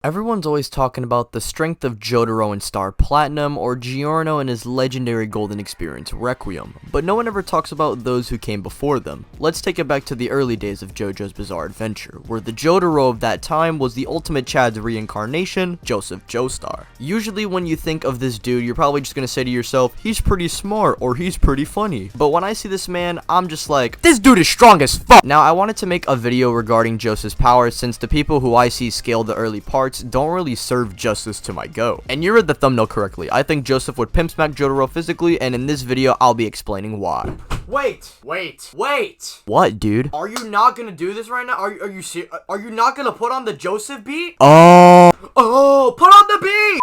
Everyone's always talking about the strength of Jotaro and Star Platinum, or Giorno and his Legendary Golden Experience Requiem, but no one ever talks about those who came before them. Let's take it back to the early days of JoJo's Bizarre Adventure, where the Jotaro of that time was the ultimate Chad's reincarnation, Joseph Joestar. Usually when you think of this dude, you're probably just gonna say to yourself, he's pretty smart, or he's pretty funny. But when I see this man, I'm just like, this dude is strong as fuck! Now, I wanted to make a video regarding Joseph's powers, since the people who I see scale the early parts don't really serve justice to my go. And you read the thumbnail correctly. I think Joseph would pimp smack Jotaro physically, and in this video, I'll be explaining why. Wait! What, dude? Are you not gonna do this right now? Are you not gonna put on the Joseph beat? Oh, Put on the beat!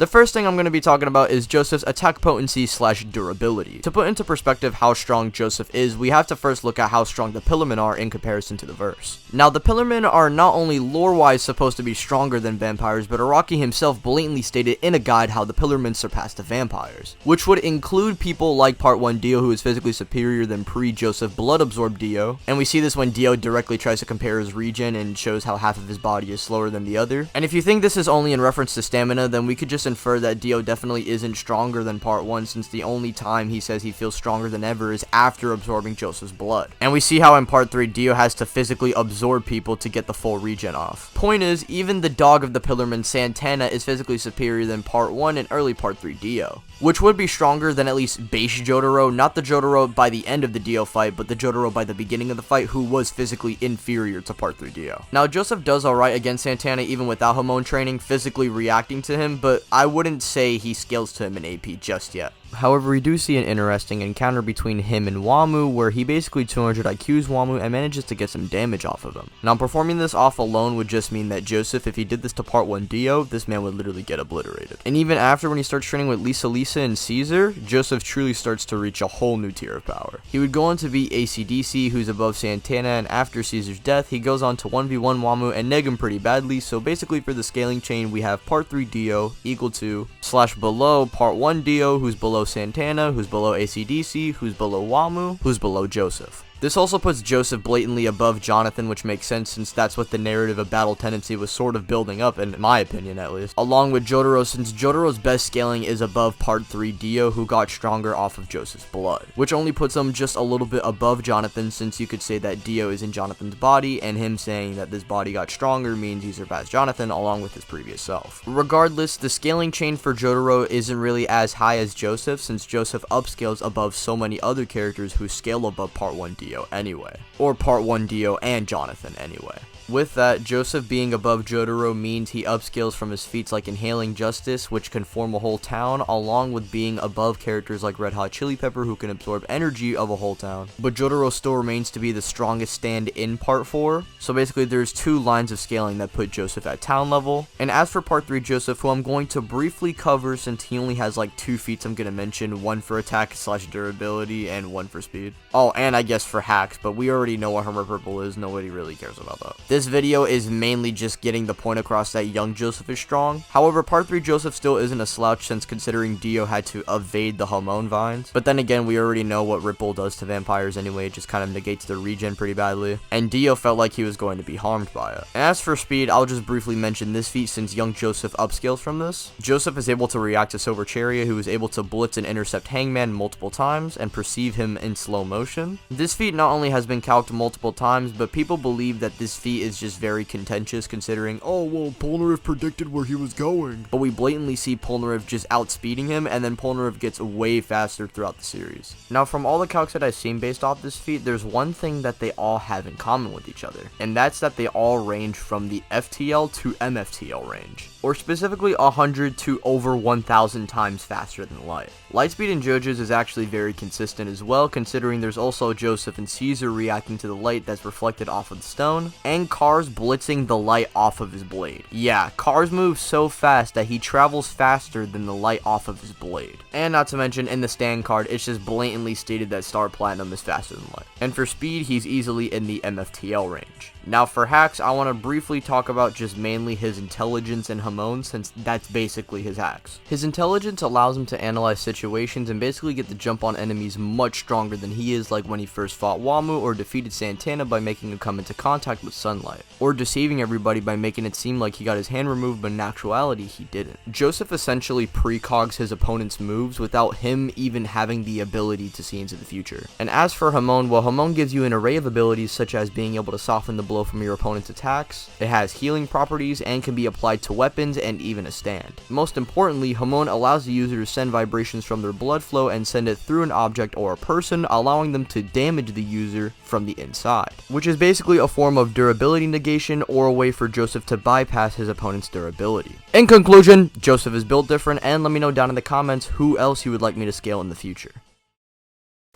the first thing I'm going to be talking about is Joseph's attack potency / durability. To put into perspective how strong Joseph is, we have to first look at how strong the Pillarmen are in comparison to the verse. Now, the Pillarmen are not only lore-wise supposed to be stronger than vampires, but Araki himself blatantly stated in a guide how the Pillarmen surpass the vampires, which would include people like Part 1 Dio, who is physically superior than pre-Joseph blood-absorbed Dio, and we see this when Dio directly tries to compare his regen and shows how half of his body is slower than the other. And if you think this is only in reference to stamina, then we could just infer that Dio definitely isn't stronger than Part 1, since the only time he says he feels stronger than ever is after absorbing Joseph's blood. And we see how in Part 3 Dio has to physically absorb people to get the full regen off. Point is, even the dog of the Pillarmen, Santana, is physically superior than Part 1 and early Part 3 Dio, which would be stronger than at least base Jotaro, not the Jotaro by the end of the Dio fight, but the Jotaro by the beginning of the fight, who was physically inferior to Part 3 Dio. Now, Joseph does alright against Santana even without Hamon training, physically reacting to him, but I wouldn't say he scales to him in AP just yet. However, we do see an interesting encounter between him and Wamu, where he basically 200 IQs Wamu and manages to get some damage off of him. Now, performing this off alone would just mean that Joseph, if he did this to Part 1 Dio, this man would literally get obliterated. And even after, when he starts training with Lisa and Caesar, Joseph truly starts to reach a whole new tier of power. He would go on to beat AC/DC, who's above Santana, and after Caesar's death, he goes on to 1v1 Wamu and neg him pretty badly. So basically, for the scaling chain, we have Part 3 Dio equal to / below Part 1 Dio, who's below Santana, who's below AC/DC, who's below Wamu, who's below Joseph. This also puts Joseph blatantly above Jonathan, which makes sense since that's what the narrative of Battle Tendency was sort of building up, in my opinion at least. Along with Jotaro, since Jotaro's best scaling is above Part 3 Dio, who got stronger off of Joseph's blood, which only puts him just a little bit above Jonathan, since you could say that Dio is in Jonathan's body, and him saying that this body got stronger means he surpassed Jonathan along with his previous self. Regardless, the scaling chain for Jotaro isn't really as high as Joseph, since Joseph upscales above so many other characters who scale above Part 1 Dio anyway, or Part 1 Dio and Jonathan anyway. With that, Joseph being above Jotaro means he upscales from his feats like Inhaling Justice, which can form a whole town, along with being above characters like Red Hot Chili Pepper, who can absorb energy of a whole town. But Jotaro still remains to be the strongest stand in Part 4, so basically there's two lines of scaling that put Joseph at town level. And as for Part 3 Joseph, who I'm going to briefly cover since he only has like two feats I'm going to mention, one for attack / durability and one for speed. Oh, and I guess for hacks, but we already know what Hermit Purple is, nobody really cares about that. This video is mainly just getting the point across that young Joseph is strong. However, Part 3 Joseph still isn't a slouch, since considering Dio had to evade the Hamon vines. But then again, we already know what Ripple does to vampires anyway, it just kind of negates their regen pretty badly. And Dio felt like he was going to be harmed by it. And as for speed, I'll just briefly mention this feat since young Joseph upscales from this. Joseph is able to react to Silver Chariot, who is able to blitz and intercept Hangman multiple times and perceive him in slow motion. This feat not only has been calced multiple times, but people believe that this feat is just very contentious, considering, oh well, Polnareff predicted where he was going. But we blatantly see Polnareff just outspeeding him, and then Polnareff gets way faster throughout the series. Now, from all the calcs that I've seen based off this feat, there's one thing that they all have in common with each other, and that's that they all range from the FTL to MFTL range, or specifically 100 to over 1,000 times faster than light. Lightspeed in JoJo's is actually very consistent as well, considering there's also Joseph and Caesar reacting to the light that's reflected off of the stone, and cars blitzing the light off of his blade. Yeah, cars move so fast that he travels faster than the light off of his blade. And not to mention, in the stand card, it's just blatantly stated that Star Platinum is faster than light. And for speed, he's easily in the MFTL range. Now for hacks, I want to briefly talk about just mainly his intelligence and Hamon, since that's basically his hacks. His intelligence allows him to analyze situations and basically get the jump on enemies much stronger than he is, like when he first fought Wamu or defeated Santana by making him come into contact with sunlight, or deceiving everybody by making it seem like he got his hand removed, but in actuality he didn't. Joseph essentially precogs his opponent's moves without him even having the ability to see into the future. And as for Hamon, well, Hamon gives you an array of abilities such as being able to soften the blow from your opponent's attacks. It has healing properties and can be applied to weapons and even a stand. Most importantly, Hamon allows the user to send vibrations from their blood flow and send it through an object or a person, allowing them to damage the user from the inside, which is basically a form of durability negation or a way for Joseph to bypass his opponent's durability. In conclusion, Joseph is built different, and let me know down in the comments who else you would like me to scale in the future.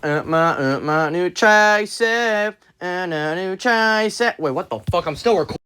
My new tricep, and a new tricep. Wait, what the fuck? I'm still recording.